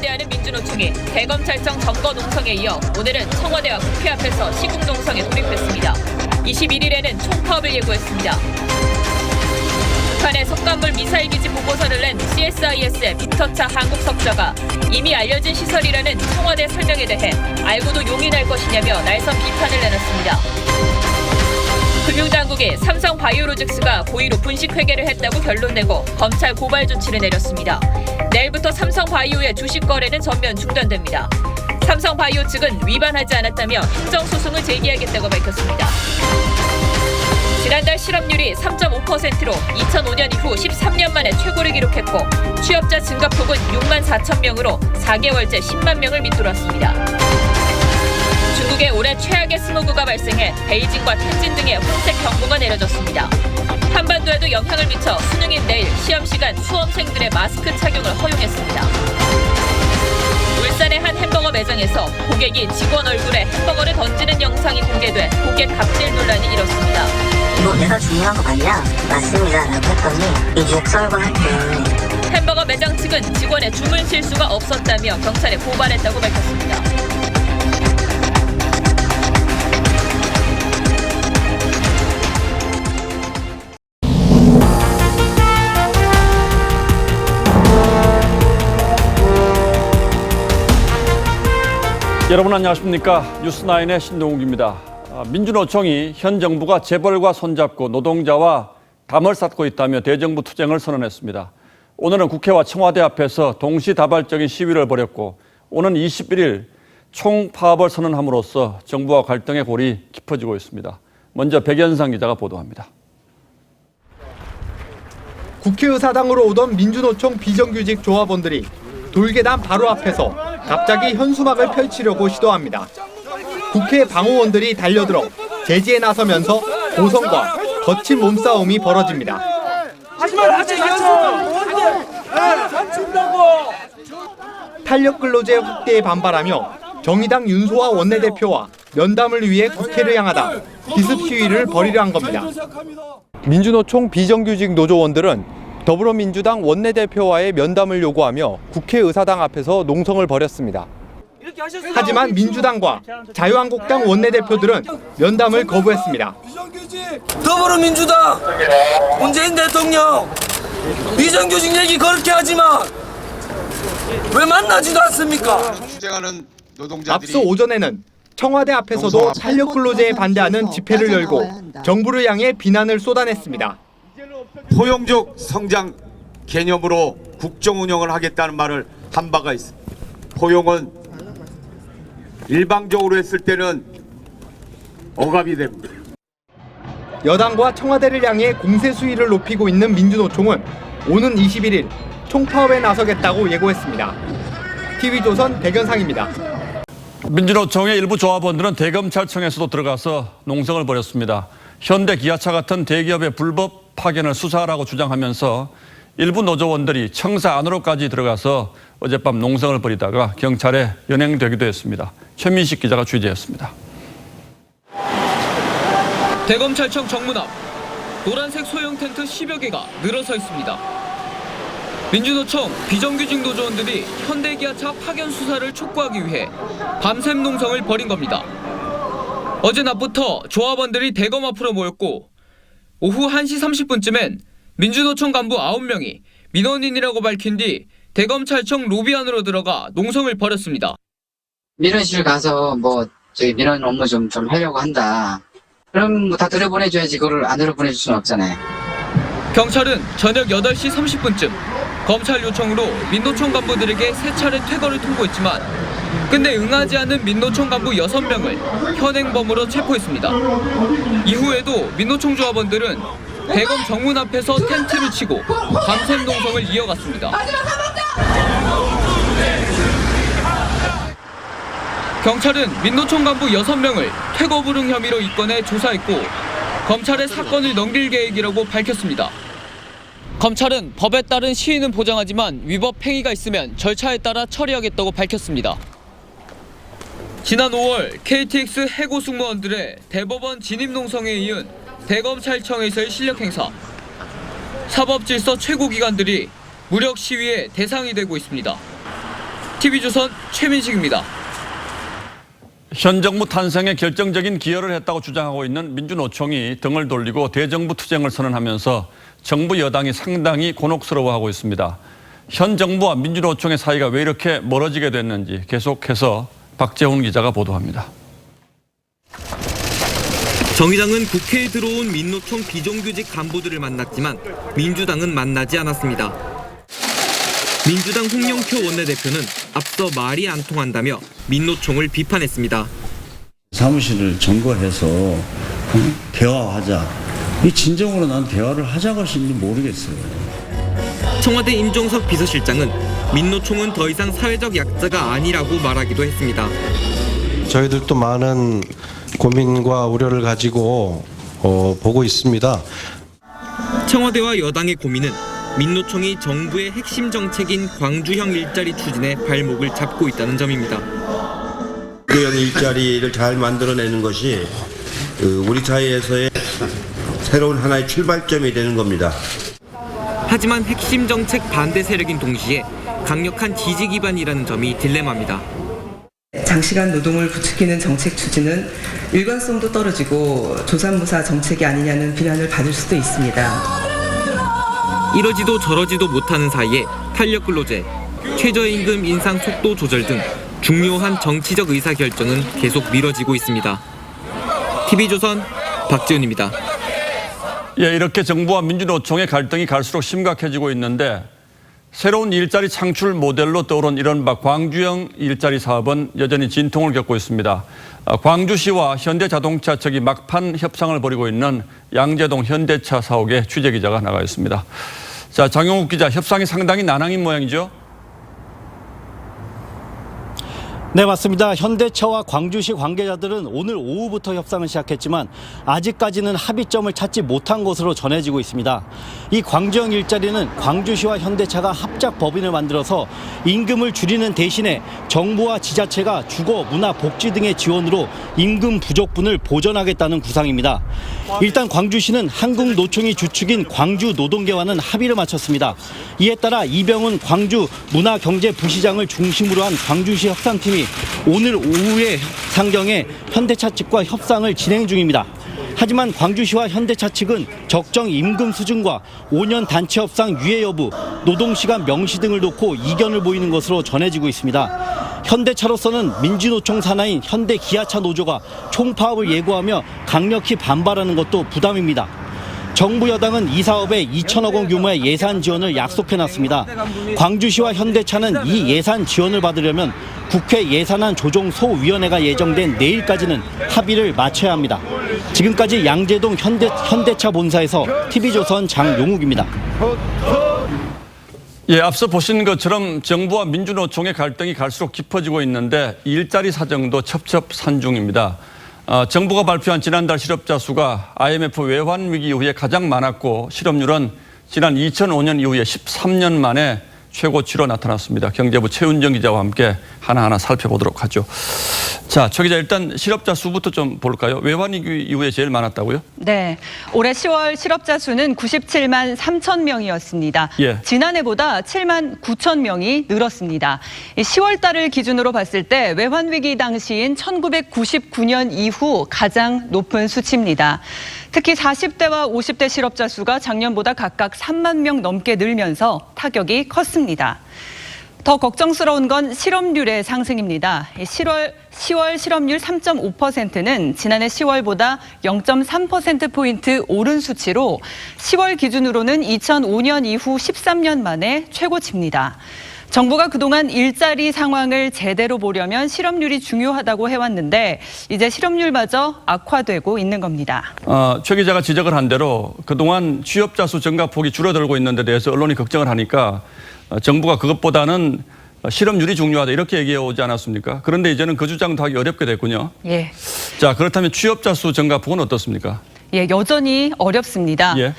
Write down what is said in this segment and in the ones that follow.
반대하는 민주노총이 대검찰청 점거 농성에 이어 오늘은 청와대와 국회 앞에서 시국 농성에 돌입했습니다. 21일에는 총파업을 예고했습니다. 북한의 석간물 미사일 기지 보고서를 낸 CSIS의 빅터차 한국석자가 이미 알려진 시설이라는 청와대 설명에 대해 알고도 용인할 것이냐며 날선 비판을 내놨습니다. 금융당국이 삼성바이오로직스가 고의로 분식회계를 했다고 결론 내고 검찰 고발 조치를 내렸습니다. 내일부터 삼성바이오의 주식 거래는 전면 중단됩니다. 삼성바이오 측은 위반하지 않았다며 행정소송을 제기하겠다고 밝혔습니다. 지난달 실업률이 3.5%로 2005년 이후 13년 만에 최고를 기록했고 취업자 증가폭은 6만 4천 명으로 4개월째 10만 명을 밑돌았습니다. 중국에 올해 최악의 스모그가 발생해 베이징과 텐진 등에 홍색 경보가 내려졌습니다. 한반도에도 영향을 미쳐 수능인 내일 시험 시간 수험생들의 마스크 착용을 허용했습니다. 울산의 한 햄버거 매장에서 고객이 직원 얼굴에 햄버거를 던지는 영상이 공개돼 고객 갑질 논란이 일었습니다. 이거 내가 중요한 거 맞냐? 맞습니다. 라고 했더니 이 욕설을 했대. 햄버거 매장 측은 직원의 주문 실수가 없었다며 경찰에 고발했다고 밝혔습니다. 여러분 안녕하십니까? 뉴스9의 신동욱입니다. 민주노총이 현 정부가 재벌과 손잡고 노동자와 담을 쌓고 있다며 대정부 투쟁을 선언했습니다. 오늘은 국회와 청와대 앞에서 동시다발적인 시위를 벌였고 오는 21일 총파업을 선언함으로써 정부와 갈등의 골이 깊어지고 있습니다. 먼저 백연상 기자가 보도합니다. 국회의사당으로 오던 민주노총 비정규직 조합원들이 돌계단 바로 앞에서 갑자기 현수막을 펼치려고 시도합니다. 국회 방호원들이 달려들어 제지에 나서면서 고성과 거친 몸싸움이 벌어집니다. 탄력근로제 확대에 반발하며 정의당 윤소아 원내대표와 면담을 위해 국회를 향하다 기습 시위를 벌이려 한 겁니다. 민주노총 비정규직 노조원들은 더불어민주당 원내대표와의 면담을 요구하며 국회의사당 앞에서 농성을 벌였습니다. 하지만 민주당과 자유한국당 원내대표들은 면담을 거부했습니다. 더불어민주당 문재인 대통령 비정규직 얘기 그렇게 하지만 왜 만나지도 않습니까? 앞서 오전에는 청와대 앞에서도 탄력근로제에 반대하는 집회를 열고 정부를 향해 비난을 쏟아냈습니다. 포용적 성장 개념으로 국정 운영을 하겠다는 말을 한 바가 있습니다. 포용은 일방적으로 했을 때는 억압이 됩니다. 여당과 청와대를 향해 공세 수위를 높이고 있는 민주노총은 오는 21일 총파업에 나서겠다고 예고했습니다. TV조선 백연상입니다. 민주노총의 일부 조합원들은 대검찰청에서도 들어가서 농성을 벌였습니다. 현대 기아차 같은 대기업의 불법 파견을 수사하라고 주장하면서 일부 노조원들이 청사 안으로까지 들어가서 어젯밤 농성을 벌이다가 경찰에 연행되기도 했습니다. 최민식 기자가 취재했습니다. 대검찰청 정문 앞 노란색 소형 텐트 10여 개가 늘어서 있습니다. 민주노총 비정규직 노조원들이 현대기아차 파견 수사를 촉구하기 위해 밤샘 농성을 벌인 겁니다. 어제 낮부터 조합원들이 대검 앞으로 모였고 오후 1시 30분쯤엔 민주노총 간부 9명이 민원인이라고 밝힌 뒤 대검찰청 로비 안으로 들어가 농성을 벌였습니다. 민원실 가서 민원 업무 좀 하려고 한다. 그럼 다 들여보내줘야지 그걸 안으로 보내줄 수는 없잖아요. 경찰은 저녁 8시 30분쯤 검찰 요청으로 민노총 간부들에게 3차례 퇴거를 통보했지만 근데 응하지 않은 민노총 간부 6명을 현행범으로 체포했습니다. 이후에도 민노총 조합원들은 대검 정문 앞에서 텐트를 치고 밤샘 농성을 이어갔습니다. 경찰은 민노총 간부 6명을 퇴거 불응 혐의로 입건해 조사했고 검찰에 사건을 넘길 계획이라고 밝혔습니다. 검찰은 법에 따른 시위는 보장하지만 위법 행위가 있으면 절차에 따라 처리하겠다고 밝혔습니다. 지난 5월 KTX 해고 승무원들의 대법원 진입농성에 이은 대검찰청에서의 실력 행사. 사법질서 최고기관들이 무력 시위의 대상이 되고 있습니다. TV조선 최민식입니다. 현 정부 탄생에 결정적인 기여를 했다고 주장하고 있는 민주노총이 등을 돌리고 대정부 투쟁을 선언하면서 정부 여당이 상당히 곤혹스러워하고 있습니다. 현 정부와 민주노총의 사이가 왜 이렇게 멀어지게 됐는지 계속해서 박재훈 기자가 보도합니다. 정의당은 국회에 들어온 민노총 비정규직 간부들을 만났지만 민주당은 만나지 않았습니다. 민주당 홍영표 원내대표는 앞서 말이 안 통한다며 민노총을 비판했습니다. 사무실을 점거해서 대화하자. 이 진정으로 난 대화를 하자고 하시는지 모르겠어요. 청와대 임종석 비서실장은 민노총은 더 이상 사회적 약자가 아니라고 말하기도 했습니다. 저희들도 많은 고민과 우려를 가지고 보고 있습니다. 청와대와 여당의 고민은 민노총이 정부의 핵심 정책인 광주형 일자리 추진에 발목을 잡고 있다는 점입니다. 광주형 일자리를 잘 만들어내는 것이 우리 사회에서의 새로운 하나의 출발점이 되는 겁니다. 하지만 핵심 정책 반대 세력인 동시에 강력한 지지 기반이라는 점이 딜레마입니다. 장시간 노동을 부추기는 정책 추진은 일관성도 떨어지고 조삼모사 정책이 아니냐는 비난을 받을 수도 있습니다. 이러지도 저러지도 못하는 사이에 탄력 근로제, 최저임금 인상 속도 조절 등 중요한 정치적 의사결정은 계속 미뤄지고 있습니다. TV조선 박지훈입니다. 예, 이렇게 정부와 민주노총의 갈등이 갈수록 심각해지고 있는데 새로운 일자리 창출 모델로 떠오른 이른바 광주형 일자리 사업은 여전히 진통을 겪고 있습니다. 광주시와 현대자동차 측이 막판 협상을 벌이고 있는 양재동 현대차 사옥에 취재기자가 나가 있습니다. 자, 장용욱 기자, 협상이 상당히 난항인 모양이죠? 네, 맞습니다. 현대차와 광주시 관계자들은 오늘 오후부터 협상을 시작했지만 아직까지는 합의점을 찾지 못한 것으로 전해지고 있습니다. 이 광주형 일자리는 광주시와 현대차가 합작 법인을 만들어서 임금을 줄이는 대신에 정부와 지자체가 주거, 문화, 복지 등의 지원으로 임금 부족분을 보전하겠다는 구상입니다. 일단 광주시는 한국노총이 주축인 광주노동계와는 합의를 마쳤습니다. 이에 따라 이병훈 광주 문화경제부시장을 중심으로 한 광주시 협상팀이 오늘 오후에 상경에 현대차 측과 협상을 진행 중입니다. 하지만 광주시와 현대차 측은 적정 임금 수준과 5년 단체 협상 유예 여부, 노동시간 명시 등을 놓고 이견을 보이는 것으로 전해지고 있습니다. 현대차로서는 민주노총 산하인 현대기아차 노조가 총파업을 예고하며 강력히 반발하는 것도 부담입니다. 정부 여당은 이 사업에 2천억 원 규모의 예산 지원을 약속해놨습니다. 광주시와 현대차는 이 예산 지원을 받으려면 국회 예산안 조정 소위원회가 예정된 내일까지는 합의를 마쳐야 합니다. 지금까지 양재동 현대차 본사에서 TV조선 장용욱입니다. 예, 앞서 보신 것처럼 정부와 민주노총의 갈등이 갈수록 깊어지고 있는데 일자리 사정도 첩첩산중입니다. 정부가 발표한 지난달 실업자 수가 IMF 외환 위기 이후에 가장 많았고 실업률은 지난 2005년 이후에 13년 만에 최고치로 나타났습니다. 경제부 최윤정 기자와 함께 하나하나 살펴보도록 하죠. 자, 최 기자, 일단 실업자 수부터 좀 볼까요? 외환 위기 이후에 제일 많았다고요? 네, 올해 10월 실업자 수는 97만 3천 명이었습니다. 예. 지난해보다 7만 9천 명이 늘었습니다. 10월 달을 기준으로 봤을 때 외환 위기 당시인 1999년 이후 가장 높은 수치입니다. 특히 40대와 50대 실업자 수가 작년보다 각각 3만 명 넘게 늘면서 타격이 컸습니다. 더 걱정스러운 건 실업률의 상승입니다. 10월 실업률 3.5%는 지난해 10월보다 0.3%포인트 오른 수치로 10월 기준으로는 2005년 이후 13년 만에 최고치입니다. 정부가 그동안 일자리 상황을 제대로 보려면 실업률이 중요하다고 해왔는데 이제 실업률마저 악화되고 있는 겁니다. 최 기자가 지적을 한 대로 그동안 취업자 수 증가폭이 줄어들고 있는 데 대해서 언론이 걱정을 하니까 정부가 그것보다는 실업률이 중요하다 이렇게 얘기해 오지 않았습니까? 그런데 이제는 그 주장도 하기 어렵게 됐군요. 예. 자, 그렇다면 취업자 수 증가폭은 어떻습니까? 예, 여전히 어렵습니다. 예.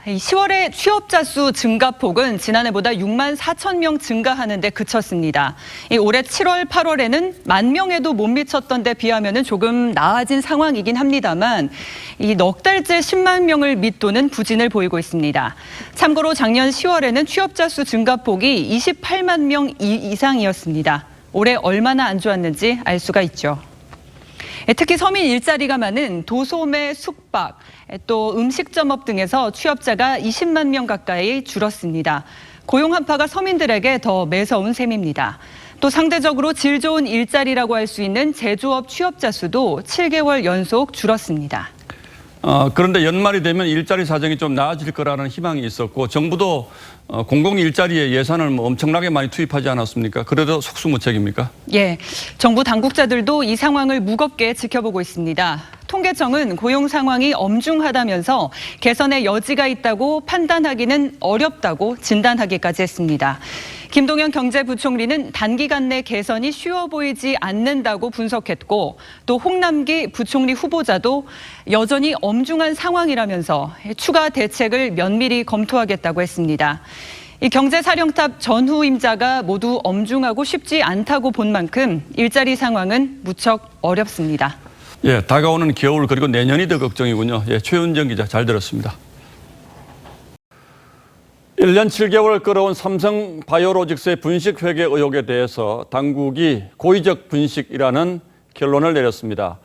10월에 취업자 수 증가폭은 지난해보다 6만 4천 명 증가하는 데 그쳤습니다. 올해 7월, 8월에는 1만 명에도 못 미쳤던 데 비하면 조금 나아진 상황이긴 합니다만 이 넉 달째 10만 명을 밑도는 부진을 보이고 있습니다. 참고로 작년 10월에는 취업자 수 증가폭이 28만 명 이상이었습니다. 올해 얼마나 안 좋았는지 알 수가 있죠. 특히 서민 일자리가 많은 도소매, 숙박, 또 음식점업 등에서 취업자가 20만 명 가까이 줄었습니다. 고용 한파가 서민들에게 더 매서운 셈입니다. 또 상대적으로 질 좋은 일자리라고 할 수 있는 제조업 취업자 수도 7개월 연속 줄었습니다. 그런데 연말이 되면 일자리 사정이 좀 나아질 거라는 희망이 있었고 정부도 공공 일자리에 예산을 엄청나게 많이 투입하지 않았습니까? 그래도 속수무책입니까? 예, 정부 당국자들도 이 상황을 무겁게 지켜보고 있습니다. 통계청은 고용 상황이 엄중하다면서 개선의 여지가 있다고 판단하기는 어렵다고 진단하기까지 했습니다. 김동연 경제부총리는 단기간 내 개선이 쉬워 보이지 않는다고 분석했고 또 홍남기 부총리 후보자도 여전히 엄중한 상황이라면서 추가 대책을 면밀히 검토하겠다고 했습니다. 이 경제사령탑 전후임자가 모두 엄중하고 쉽지 않다고 본 만큼 일자리 상황은 무척 어렵습니다. 예, 다가오는 겨울 그리고 내년이 더 걱정이군요. 예, 최윤정 기자 잘 들었습니다. 1년 7개월 끌어온 삼성 바이오로직스의 분식 회계 의혹에 대해서 당국이 고의적 분식이라는 결론을 내렸습니다.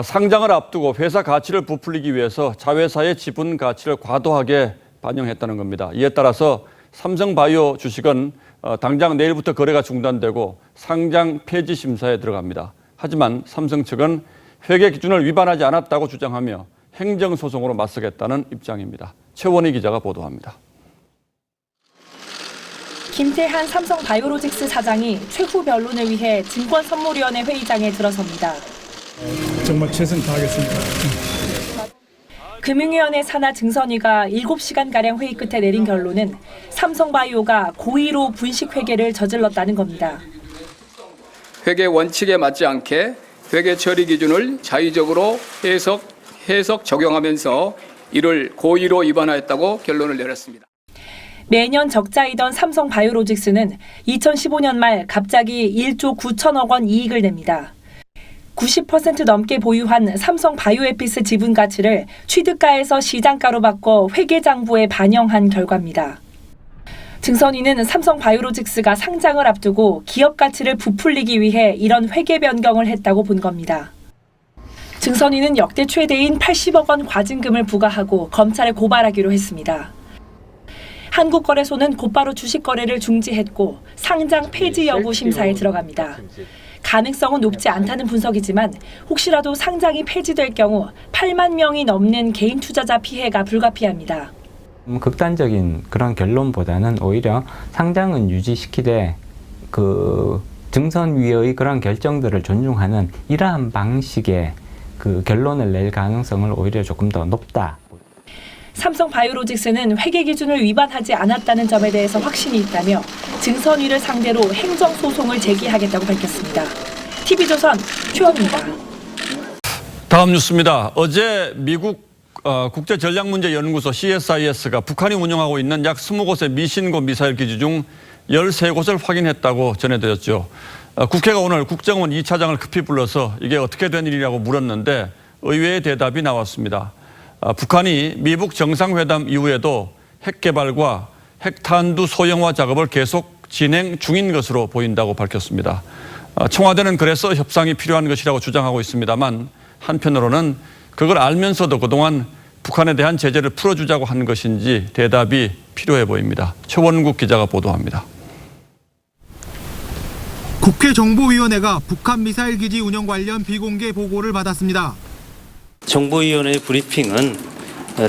상장을 앞두고 회사 가치를 부풀리기 위해서 자회사의 지분 가치를 과도하게 반영했다는 겁니다. 이에 따라서 삼성바이오 주식은 당장 내일부터 거래가 중단되고 상장 폐지 심사에 들어갑니다. 하지만 삼성 측은 회계 기준을 위반하지 않았다고 주장하며 행정소송으로 맞서겠다는 입장입니다. 최원희 기자가 보도합니다. 김태한 삼성바이오로직스 사장이 최후 변론을 위해 증권선물위원회 회의장에 들어섭니다. 정말 최선 다하겠습니다. 금융위원회 산하 증선위가 7시간가량 회의 끝에 내린 결론은 삼성바이오가 고의로 분식 회계를 저질렀다는 겁니다. 회계 원칙에 맞지 않게 회계 처리 기준을 자의적으로 해석 적용하면서 이를 고의로 위반하였다고 결론을 내렸습니다. 매년 적자이던 삼성바이오로직스는 2015년 말 갑자기 1조 9천억 원 이익을 냅니다. 90% 넘게 보유한 삼성바이오에피스 지분 가치를 취득가에서 시장가로 바꿔 회계장부에 반영한 결과입니다. 증선위는 삼성바이오로직스가 상장을 앞두고 기업 가치를 부풀리기 위해 이런 회계 변경을 했다고 본 겁니다. 증선위는 역대 최대인 80억 원 과징금을 부과하고 검찰에 고발하기로 했습니다. 한국거래소는 곧바로 주식 거래를 중지했고 상장 폐지 여부 심사에 들어갑니다. 가능성은 높지 않다는 분석이지만 혹시라도 상장이 폐지될 경우 8만 명이 넘는 개인 투자자 피해가 불가피합니다. 극단적인 그런 결론보다는 오히려 상장은 유지시키되 그 증선위의 그런 결정들을 존중하는 이러한 방식의 그 결론을 낼 가능성을 오히려 조금 더 높다. 삼성바이오로직스는 회계 기준을 위반하지 않았다는 점에 대해서 확신이 있다며 증선위를 상대로 행정소송을 제기하겠다고 밝혔습니다. TV조선 최원입니다. 다음 뉴스입니다. 어제 미국 국제전략문제연구소 CSIS가 북한이 운영하고 있는 약 20곳의 미신고 미사일 기지 중 13곳을 확인했다고 전해드렸죠. 국회가 오늘 국정원 2차장을 급히 불러서 이게 어떻게 된 일이라고 물었는데 의외의 대답이 나왔습니다. 북한이 미북 정상회담 이후에도 핵 개발과 핵탄두 소형화 작업을 계속 진행 중인 것으로 보인다고 밝혔습니다. 청와대는 그래서 협상이 필요한 것이라고 주장하고 있습니다만 한편으로는 그걸 알면서도 그동안 북한에 대한 제재를 풀어주자고 한 것인지 대답이 필요해 보입니다. 최원국 기자가 보도합니다. 국회 정보위원회가 북한 미사일 기지 운영 관련 비공개 보고를 받았습니다. 정보위원회 브리핑은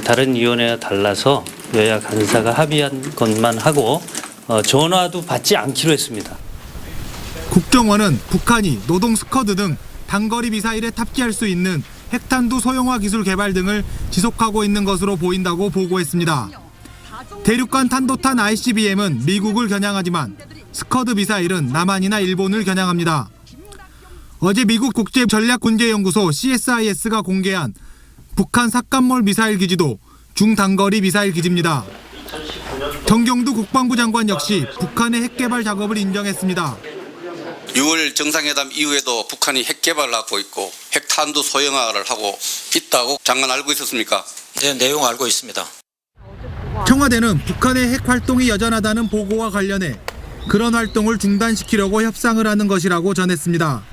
다른 위원회와 달라서 여야 간사가 합의한 것만 하고 전화도 받지 않기로 했습니다. 국정원은 북한이 노동 스커드 등 단거리 미사일에 탑재할 수 있는 핵탄두 소형화 기술 개발 등을 지속하고 있는 것으로 보인다고 보고했습니다. 대륙간 탄도탄 ICBM은 미국을 겨냥하지만 스커드 미사일은 남한이나 일본을 겨냥합니다. 어제 미국 국제전략군제연구소 CSIS가 공개한 북한 삭간몰 미사일 기지도 중단거리 미사일 기지입니다. 정경두 국방부 장관 역시 북한의 핵 개발 작업을 인정했습니다. 6월 정상회담 이후에도 북한이 핵 개발을 하고 있고 핵탄두 소형화를 하고 있다고 장관 알고 있었습니까? 네, 내용 알고 있습니다. 청와대는 북한의 핵 활동이 여전하다는 보고와 관련해 그런 활동을 중단시키려고 협상을 하는 것이라고 전했습니다.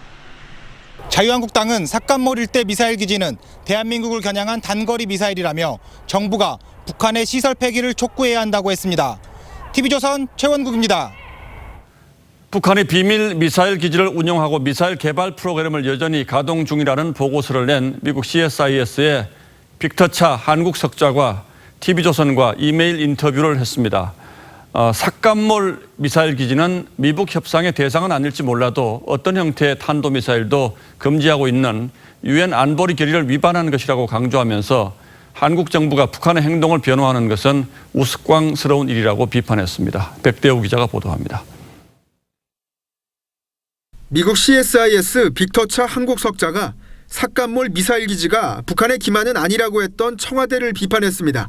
자유한국당은 삭간몰 일대 미사일 기지는 대한민국을 겨냥한 단거리 미사일이라며 정부가 북한의 시설 폐기를 촉구해야 한다고 했습니다. TV조선 최원국입니다. 북한이 비밀 미사일 기지를 운영하고 미사일 개발 프로그램을 여전히 가동 중이라는 보고서를 낸 미국 CSIS의 빅터 차 한국 석좌가 TV조선과 이메일 인터뷰를 했습니다. 삭간몰 미사일 기지는 미북 협상의 대상은 아닐지 몰라도 어떤 형태의 탄도미사일도 금지하고 있는 유엔 안보리 결의를 위반하는 것이라고 강조하면서 한국 정부가 북한의 행동을 변호하는 것은 우스꽝스러운 일이라고 비판했습니다. 백대우 기자가 보도합니다. 미국 CSIS 빅터 차 한국 석좌가 삭간몰 미사일 기지가 북한의 기만은 아니라고 했던 청와대를 비판했습니다.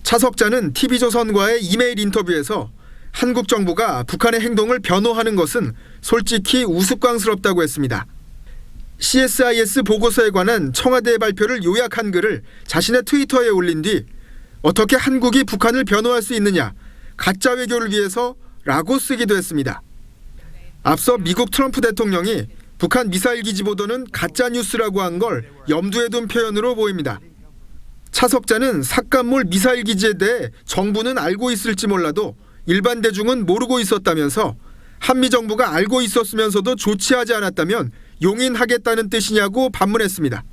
차 석좌는 TV조선과의 이메일 인터뷰에서 한국 정부가 북한의 행동을 변호하는 것은 솔직히 우스꽝스럽다고 했습니다. CSIS 보고서에 관한 청와대의 발표를 요약한 글을 자신의 트위터에 올린 뒤 어떻게 한국이 북한을 변호할 수 있느냐, 가짜 외교를 위해서 라고 쓰기도 했습니다. 앞서 미국 트럼프 대통령이 북한 미사일 기지 보도는 가짜 뉴스라고 한 걸 염두에 둔 표현으로 보입니다. 차 석좌는 삭간몰 미사일 기지에 대해 정부는 알고 있을지 몰라도 일반 대중은 모르고 있었다면서 한미 정부가 알고 있었으면서도 조치하지 않았다면 용인하겠다는 뜻이냐고 반문했습니다.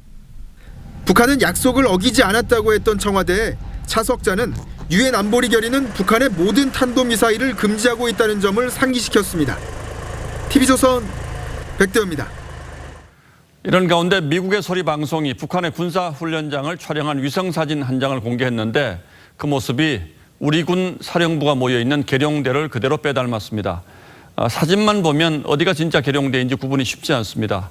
북한은 약속을 어기지 않았다고 했던 청와대에 차 석좌는 유엔 안보리 결의는 북한의 모든 탄도미사일을 금지하고 있다는 점을 상기시켰습니다. TV조선 백대호입니다. 이런 가운데 미국의 소리 방송이 북한의 군사훈련장을 촬영한 위성사진 한 장을 공개했는데 그 모습이 우리 군 사령부가 모여있는 계룡대를 그대로 빼닮았습니다. 사진만 보면 어디가 진짜 계룡대인지 구분이 쉽지 않습니다.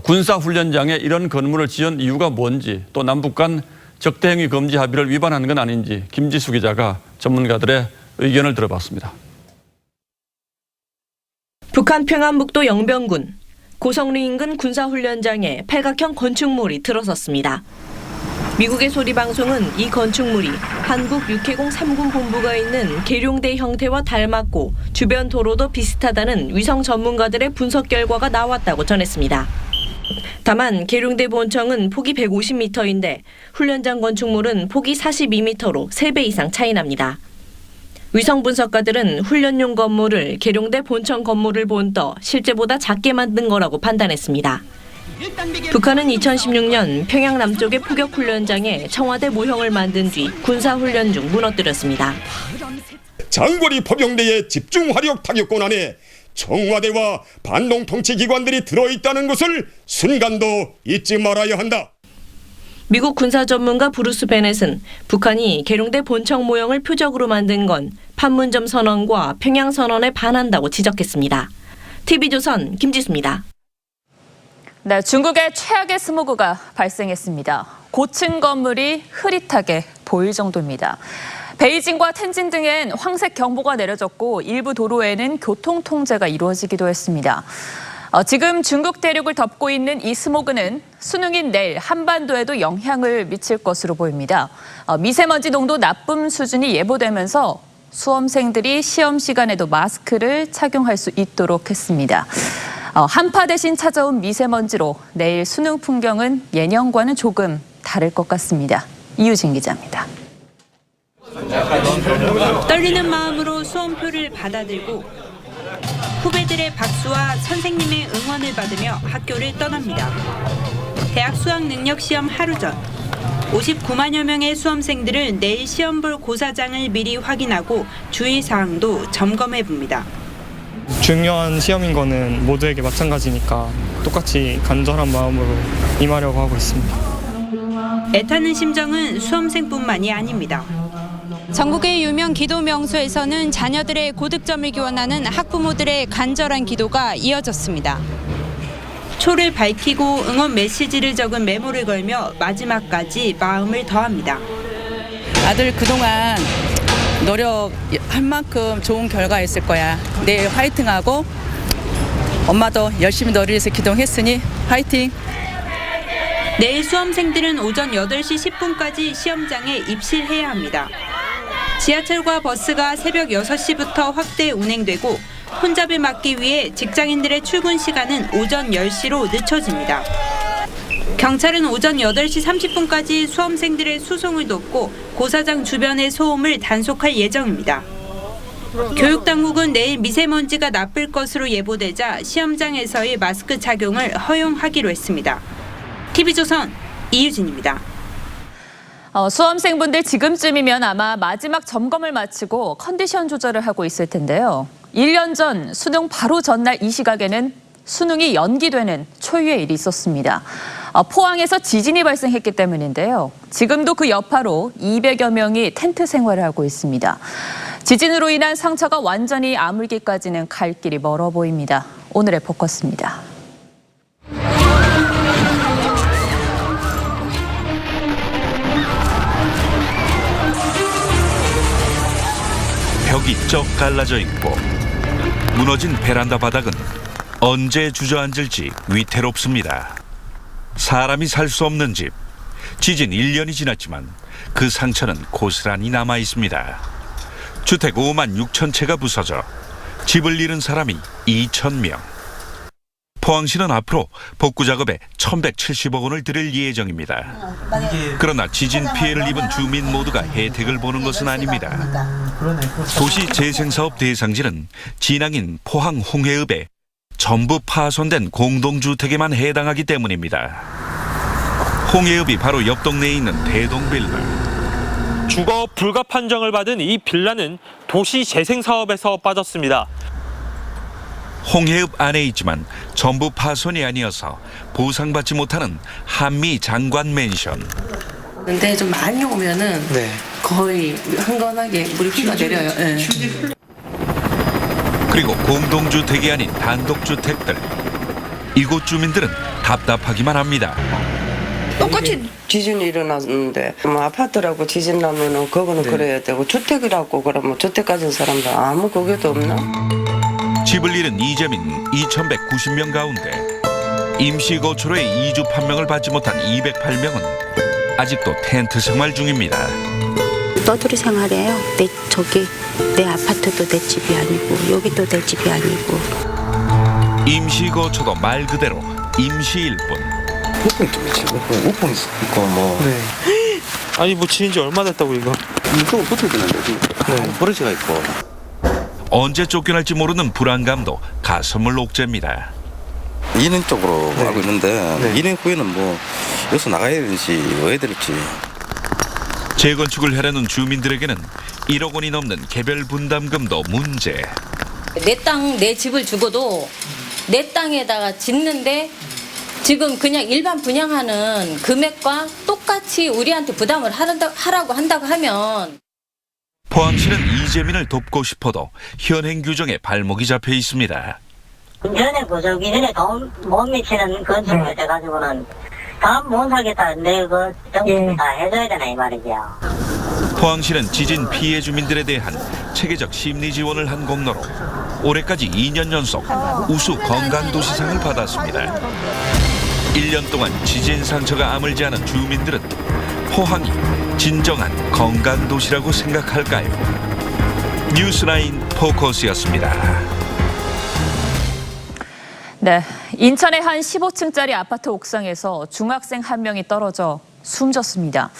군사훈련장에 이런 건물을 지은 이유가 뭔지, 또 남북 간 적대행위 금지 합의를 위반하는 건 아닌지 김지수 기자가 전문가들의 의견을 들어봤습니다. 북한 평안북도 영병군 고성리 인근 군사훈련장에 팔각형 건축물이 들어섰습니다. 미국의 소리방송은 이 건축물이 한국 육해공 3군 본부가 있는 계룡대 형태와 닮았고 주변 도로도 비슷하다는 위성 전문가들의 분석 결과가 나왔다고 전했습니다. 다만 계룡대 본청은 폭이 150m인데 훈련장 건축물은 폭이 42m로 3배 이상 차이 납니다. 위성 분석가들은 훈련용 건물을 계룡대 본청 건물을 본떠 실제보다 작게 만든 거라고 판단했습니다. 북한은 2016년 평양 남쪽의 포격훈련장에 청와대 모형을 만든 뒤 군사훈련 중 무너뜨렸습니다. 장거리 포병대의 집중 화력 타격권 안에 청와대와 반동 통치기관들이 들어있다는 것을 순간도 잊지 말아야 한다. 미국 군사 전문가 브루스 베넷은 북한이 계룡대 본청 모형을 표적으로 만든 건 판문점 선언과 평양 선언에 반한다고 지적했습니다. TV조선 김지수입니다. 네, 중국의 최악의 스모그가 발생했습니다. 고층 건물이 흐릿하게 보일 정도입니다. 베이징과 텐진 등엔 황색 경보가 내려졌고 일부 도로에는 교통 통제가 이루어지기도 했습니다. 지금 중국 대륙을 덮고 있는 이 스모그는 수능인 내일 한반도에도 영향을 미칠 것으로 보입니다. 미세먼지 농도 나쁨 수준이 예보되면서 수험생들이 시험 시간에도 마스크를 착용할 수 있도록 했습니다. 한파 대신 찾아온 미세먼지로 내일 수능 풍경은 예년과는 조금 다를 것 같습니다. 이유진 기자입니다. 떨리는 마음으로 수험표를 받아들고 후배들의 박수와 선생님의 응원을 받으며 학교를 떠납니다. 대학 수학능력시험 하루 전 59만여 명의 수험생들을 내일 시험 볼 고사장을 미리 확인하고 주의사항도 점검해 봅니다. 중요한 시험인 거는 모두에게 마찬가지니까 똑같이 간절한 마음으로 임하려고 하고 있습니다. 애타는 심정은 수험생뿐만이 아닙니다. 전국의 유명 기도 명소에서는 자녀들의 고득점을 기원하는 학부모들의 간절한 기도가 이어졌습니다. 초를 밝히고 응원 메시지를 적은 메모를 걸며 마지막까지 마음을 더합니다. 아들 그동안 노력할 만큼 좋은 결과 있을 거야. 내일 화이팅하고 엄마도 열심히 너를 위해서 기도했으니 화이팅! 내일 수험생들은 오전 8시 10분까지 시험장에 입실해야 합니다. 지하철과 버스가 새벽 6시부터 확대 운행되고 혼잡을 막기 위해 직장인들의 출근 시간은 오전 10시로 늦춰집니다. 경찰은 오전 8시 30분까지 수험생들의 수송을 돕고 고사장 주변의 소음을 단속할 예정입니다. 교육당국은 내일 미세먼지가 나쁠 것으로 예보되자 시험장에서의 마스크 착용을 허용하기로 했습니다. TV조선 이유진입니다. 수험생분들 지금쯤이면 아마 마지막 점검을 마치고 컨디션 조절을 하고 있을 텐데요. 1년 전 수능 바로 전날 이 시각에는 수능이 연기되는 초유의 일이 있었습니다. 포항에서 지진이 발생했기 때문인데요. 지금도 그 여파로 200여 명이 텐트 생활을 하고 있습니다. 지진으로 인한 상처가 완전히 아물기까지는 갈 길이 멀어 보입니다. 오늘의 포커스입니다. 벽이 쩍 갈라져 있고 무너진 베란다 바닥은 언제 주저앉을지 위태롭습니다. 사람이 살 수 없는 집. 지진 1년이 지났지만 그 상처는 고스란히 남아 있습니다. 주택 5만 6천 채가 부서져 집을 잃은 사람이 2,000명. 포항시는 앞으로 복구 작업에 1,170억 원을 들일 예정입니다. 그러나 지진 피해를 입은 주민 모두가 혜택을 보는 것은 아닙니다. 도시재생사업 대상지는 진앙인 포항 홍해읍에 전부 파손된 공동주택에만 해당하기 때문입니다. 홍해읍이 바로 옆 동네에 있는 대동빌라. 주거 불가 판정을 받은 이 빌라는 도시재생사업에서 빠졌습니다. 홍해읍 안에 있지만 전부 파손이 아니어서 보상받지 못하는 한미 장관 맨션. 근데 좀 많이 오면은 거의 한건하게 물이 흘러내려요. 그리고 공동주택이 아닌 단독주택들. 이곳 주민들은 답답하기만 합니다. 똑같이 지진이 일어났는데 뭐 아파트라고 지진 나면은 그거는 그래야 되고 주택이라고 그러면 주택 가진 사람들 아무 그게도 없나? 집을 잃은 이재민 2,190명 가운데 임시거주로의 이주 판명을 받지 못한 208명은 아직도 텐트 생활 중입니다. 떠돌이 생활이에요. 내 아파트도 내 집이 아니고 여기도 내 집이 아니고. 임시거주도 말 그대로 임시일 뿐. 우풍 있고 뭐. 아니 뭐 지은 지 얼마 됐다고 이거. 이거 붙어지는데 지금 버릇이가 있고. 언제 쫓겨날지 모르는 불안감도 가슴을 옥죄입니다. 2년 쪽으로 하고 있는데 2년 후에는 뭐 여기서 나가야 될지 어야 될지. 재건축을 하려는 주민들에게는 1억 원이 넘는 개별 분담금도 문제. 내 땅, 내 집을 주고도 내 땅에다가 짓는데 지금 그냥 일반 분양하는 금액과 똑같이 우리한테 부담을 하라고 한다고 하면 포항시는 이재민을 돕고 싶어도 현행 규정에 발목이 잡혀 있습니다. 전에 보조기 전에 돈 못 미치는 건축을 해가지고는 다음 못 살겠다. 내그 정부 다 해줘야 되나 이 말이죠. 포항시는 지진 피해 주민들에 대한 체계적 심리 지원을 한 공로로 올해까지 2년 연속 우수 건강도시상을 받았습니다. 1년 동안 지진 상처가 아물지 않은 주민들은 포항이 진정한 건강도시라고 생각할까요? 뉴스나인 포커스였습니다. 네, 인천의 한 15층짜리 아파트 옥상에서 중학생 한 명이 떨어져 숨졌습니다.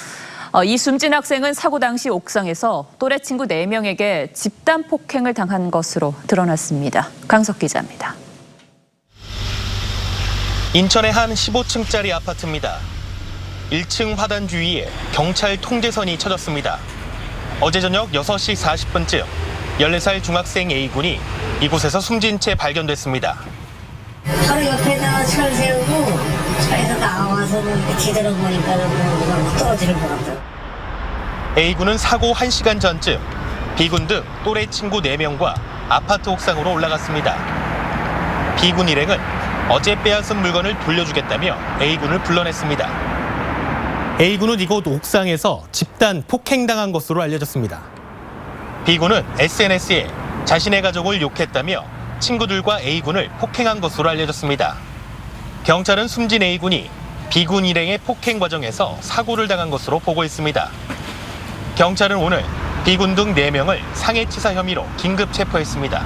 이 숨진 학생은 사고 당시 옥상에서 또래 친구 4명에게 집단 폭행을 당한 것으로 드러났습니다. 강석 기자입니다. 인천의 한 15층짜리 아파트입니다. 1층 화단 주위에 경찰 통제선이 쳐졌습니다. 어제 저녁 6시 40분쯤 14살 중학생 A군이 이곳에서 숨진 채 발견됐습니다. 바로 옆에다가 차를 세우고 차에서 나와서 뒤돌아보니까 누가 떨어지는 것 같아요. A군은 사고 1시간 전쯤 B군 등 또래 친구 4명과 아파트 옥상으로 올라갔습니다. B군 일행은 어제 빼앗은 물건을 돌려주겠다며 A군을 불러냈습니다. A군은 이곳 옥상에서 집단 폭행당한 것으로 알려졌습니다. B군은 SNS에 자신의 가족을 욕했다며 친구들과 A군을 폭행한 것으로 알려졌습니다. 경찰은 숨진 A군이 B군 일행의 폭행 과정에서 사고를 당한 것으로 보고 있습니다. 경찰은 오늘 B군 등 4명을 상해치사 혐의로 긴급 체포했습니다.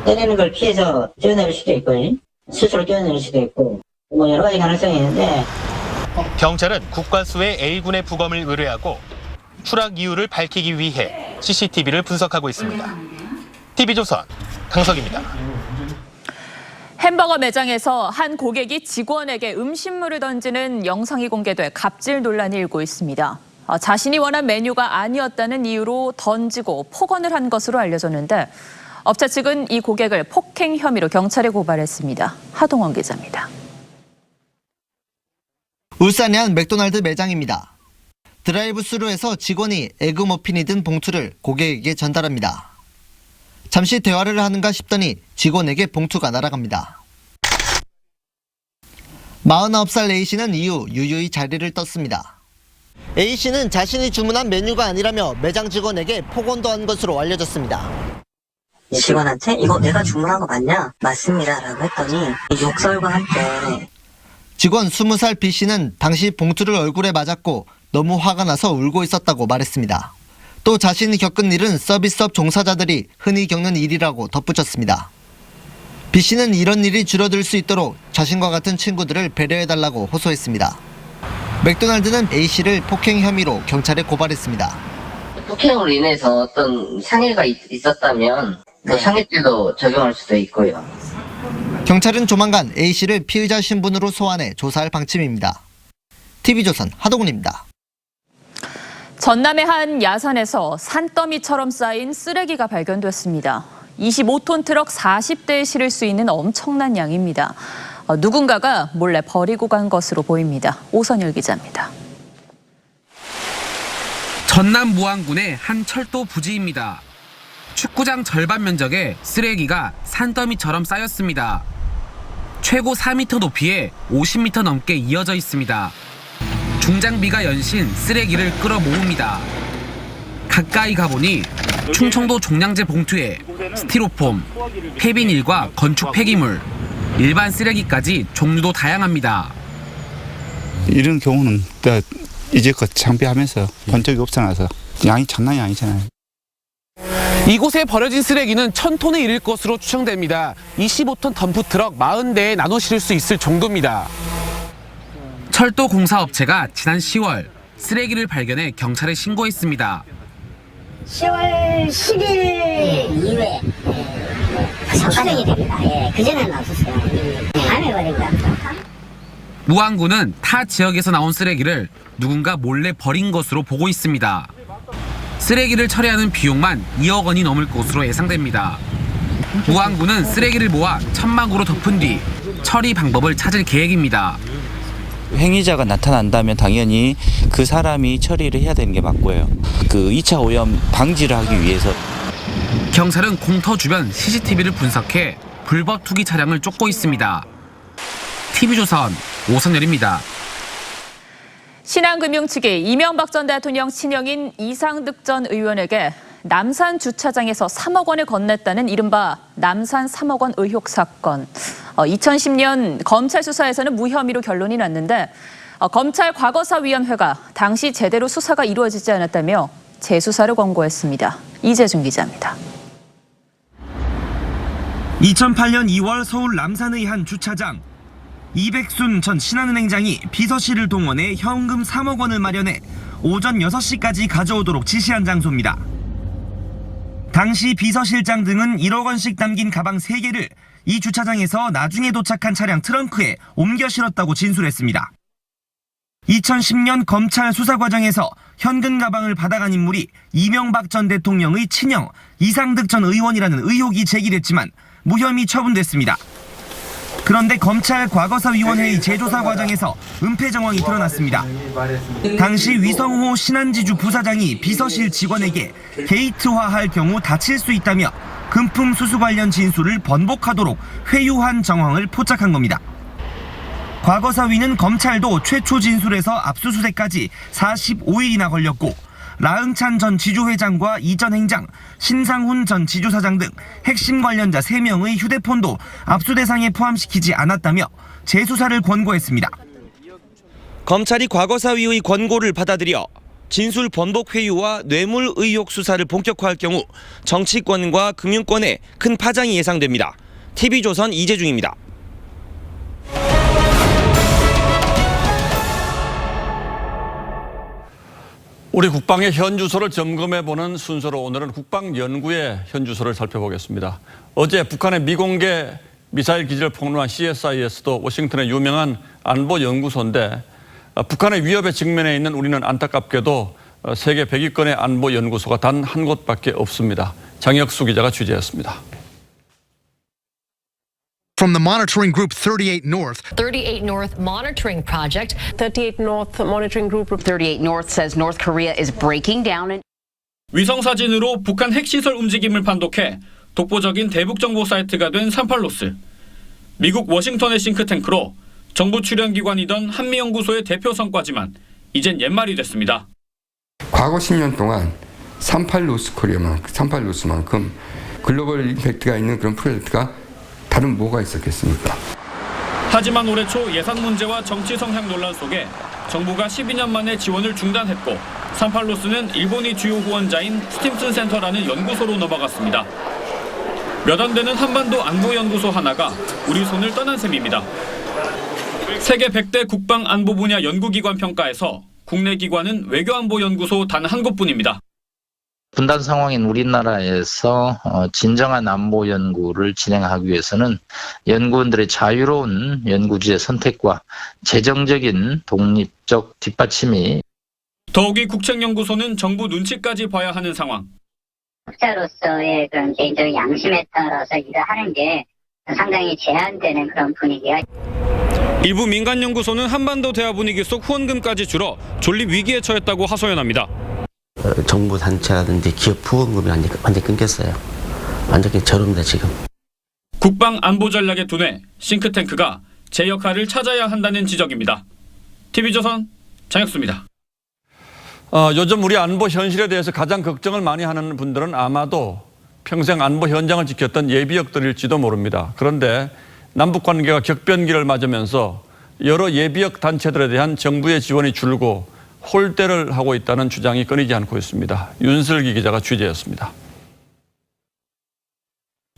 때리는 걸 피해서 뛰어내릴 수도 있고 스스로 뛰어내릴 수도 있고 여러 가지 가능성이 있는데 경찰은 국과수에 A군의 부검을 의뢰하고 추락 이유를 밝히기 위해 CCTV를 분석하고 있습니다. TV조선 강석입니다. 햄버거 매장에서 한 고객이 직원에게 음식물을 던지는 영상이 공개돼 갑질 논란이 일고 있습니다. 자신이 원한 메뉴가 아니었다는 이유로 던지고 폭언을 한 것으로 알려졌는데 업체 측은 이 고객을 폭행 혐의로 경찰에 고발했습니다. 하동원 기자입니다. 울산의 한 맥도날드 매장입니다. 드라이브스루에서 직원이 에그 머핀이 든 봉투를 고객에게 전달합니다. 잠시 대화를 하는가 싶더니 직원에게 봉투가 날아갑니다. 49살 A씨는 이후 유유히 자리를 떴습니다. A씨는 자신이 주문한 메뉴가 아니라며 매장 직원에게 폭언도 한 것으로 알려졌습니다. 직원한테 이거 내가 주문한 거 맞냐? 맞습니다 라고 했더니 욕설과 함께 직원 20살 B씨는 당시 봉투를 얼굴에 맞았고 너무 화가 나서 울고 있었다고 말했습니다. 또 자신이 겪은 일은 서비스업 종사자들이 흔히 겪는 일이라고 덧붙였습니다. B씨는 이런 일이 줄어들 수 있도록 자신과 같은 친구들을 배려해달라고 호소했습니다. 맥도날드는 A씨를 폭행 혐의로 경찰에 고발했습니다. 폭행으로 인해서 어떤 상해가 있었다면 그 상해죄도 적용할 수도 있고요. 경찰은 조만간 A씨를 피의자 신분으로 소환해 조사할 방침입니다. TV조선 하동훈입니다. 전남의 한 야산에서 산더미처럼 쌓인 쓰레기가 발견됐습니다. 25톤 트럭 40대에 실을 수 있는 엄청난 양입니다. 누군가가 몰래 버리고 간 것으로 보입니다. 오선일 기자입니다. 전남 무안군의 한 철도 부지입니다. 축구장 절반 면적에 쓰레기가 산더미처럼 쌓였습니다. 최고 4m 높이에 50m 넘게 이어져 있습니다. 중장비가 연신 쓰레기를 끌어 모읍니다. 가까이 가보니 충청도 종량제 봉투에 스티로폼, 폐비닐과 건축 폐기물, 일반 쓰레기까지 종류도 다양합니다. 이런 경우는 이제껏 장비하면서 본 적이 없어서 양이 장난이 아니잖아요. 이곳에 버려진 쓰레기는 1000톤에 이를 것으로 추정됩니다. 25톤 덤프트럭 40대에 나눠 실을 수 있을 정도입니다. 철도 공사업체가 지난 10월 쓰레기를 발견해 경찰에 신고했습니다. 10월 10일 이후에 성과적이 됩니다. 그전에는 없었어요. 밤에 버린 것 같아요. 무안군은 타 지역에서 나온 쓰레기를 누군가 몰래 버린 것으로 보고 있습니다. 쓰레기를 처리하는 비용만 2억 원이 넘을 것으로 예상됩니다. 무안군은 쓰레기를 모아 천막으로 덮은 뒤 처리 방법을 찾을 계획입니다. 행위자가 나타난다면 당연히 그 사람이 처리를 해야 되는 게 맞고요. 그 2차 오염 방지를 하기 위해서. 경찰은 공터 주변 CCTV를 분석해 불법 투기 차량을 쫓고 있습니다. TV조선 오선열입니다. 신한금융 측이 이명박 전 대통령 친형인 이상득 전 의원에게 남산 주차장에서 3억 원을 건넸다는 이른바 남산 3억 원 의혹 사건. 2010년 검찰 수사에서는 무혐의로 결론이 났는데 검찰 과거사위원회가 당시 제대로 수사가 이루어지지 않았다며 재수사를 권고했습니다. 이재준 기자입니다. 2008년 2월 서울 남산의 한 주차장. 이백순 전 신한은행장이 비서실을 동원해 현금 3억 원을 마련해 오전 6시까지 가져오도록 지시한 장소입니다. 당시 비서실장 등은 1억 원씩 담긴 가방 3개를 이 주차장에서 나중에 도착한 차량 트렁크에 옮겨 실었다고 진술했습니다. 2010년 검찰 수사 과정에서 현금 가방을 받아간 인물이 이명박 전 대통령의 친형 이상득 전 의원이라는 의혹이 제기됐지만 무혐의 처분됐습니다. 그런데 검찰 과거사위원회의 재조사 과정에서 은폐 정황이 드러났습니다. 당시 위성호 신한지주 부사장이 비서실 직원에게 게이트화할 경우 다칠 수 있다며 금품 수수 관련 진술을 번복하도록 회유한 정황을 포착한 겁니다. 과거사위는 검찰도 최초 진술에서 압수수색까지 45일이나 걸렸고 라응찬 전 지주회장과 이 전 행장, 신상훈 전 지주사장 등 핵심 관련자 3명의 휴대폰도 압수 대상에 포함시키지 않았다며 재수사를 권고했습니다. 검찰이 과거사위의 권고를 받아들여 진술 번복 회유와 뇌물 의혹 수사를 본격화할 경우 정치권과 금융권에 큰 파장이 예상됩니다. TV조선 이재중입니다. 우리 국방의 현주소를 점검해보는 순서로 오늘은 국방연구의 현주소를 살펴보겠습니다. 어제 북한의 미공개 미사일 기지를 폭로한 CSIS도 워싱턴의 유명한 안보연구소인데 북한의 위협에 직면해 있는 우리는 안타깝게도 세계 100위권의 안보연구소가 단 한 곳밖에 없습니다. 장혁수 기자가 취재했습니다. From the monitoring group 38 North. 38 North monitoring project. 38 North monitoring group. 38 North says North Korea is breaking down. 위성 사진으로 북한 핵시설 움직임을 판독해 독보적인 대북 정보 사이트가 된 산팔로스. 미국 워싱턴의 싱크탱크로 정부 출연기관이던 한미연구소의 대표 성과지만 이젠 옛말이 됐습니다. 과거 10년 동안 산팔로스만큼 글로벌 임팩트가 있는 그런 프로젝트가 다른 뭐가 있었겠습니까? 하지만 올해 초 예산 문제와 정치 성향 논란 속에 정부가 12년 만에 지원을 중단했고 산팔로스는 일본이 주요 후원자인 스팀슨 센터라는 연구소로 넘어갔습니다. 몇 안 되는 한반도 안보연구소 하나가 우리 손을 떠난 셈입니다. 세계 100대 국방 안보 분야 연구기관 평가에서 국내 기관은 외교안보연구소 단 한 곳뿐입니다. 분단 상황인 우리나라에서 진정한 안보 연구를 진행하기 위해서는 연구원들의 자유로운 연구지의 선택과 재정적인 독립적 뒷받침이 더욱이 국책연구소는 정부 눈치까지 봐야 하는 상황. 학자로서의 그런 개인적인 양심에 따라서 일을 하는 게 상당히 제한되는 그런 분위기야. 일부 민간연구소는 한반도 대화 분위기 속 후원금까지 줄어 존립 위기에 처했다고 하소연합니다. 정부 단체라든지 기업 후원금이 완전히 끊겼어요. 완전히 저렴다 지금. 국방 안보 전략의 두뇌 싱크탱크가 제 역할을 찾아야 한다는 지적입니다. TV조선 장혁수입니다. 요즘 우리 안보 현실에 대해서 가장 걱정을 많이 하는 분들은 아마도 평생 안보 현장을 지켰던 예비역들일지도 모릅니다. 그런데 남북 관계가 격변기를 맞으면서 여러 예비역 단체들에 대한 정부의 지원이 줄고 홀대를 하고 있다는 주장이 끊이지 않고 있습니다. 윤슬기 기자가 취재했습니다.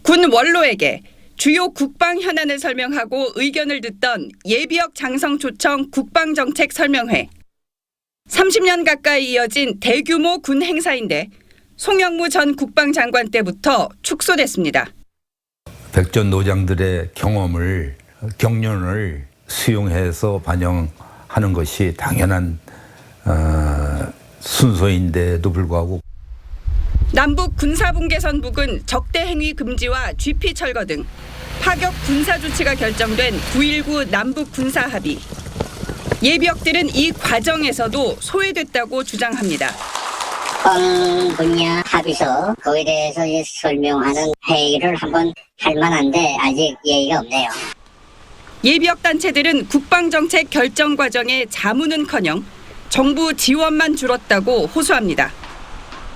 군 원로에게 주요 국방 현안을 설명하고 의견을 듣던 예비역 장성 초청 국방정책 설명회. 30년 가까이 이어진 대규모 군 행사인데 송영무 전 국방장관 때부터 축소됐습니다. 백전노장들의 경륜을 수용해서 반영하는 것이 당연한 순서인데도 불구하고 남북 군사분계선 부근 적대 행위 금지와 GP 철거 등 파격 군사 조치가 결정된 9.19 남북 군사 합의. 예비역들은 이 과정에서도 소외됐다고 주장합니다. 국방 분야 합의서 거기에 대해서 이제 설명하는 회의를 한번 할 만한데 아직 예의가 없네요. 예비역 단체들은 국방정책 결정 과정에 자문은커녕 정부 지원만 줄었다고 호소합니다.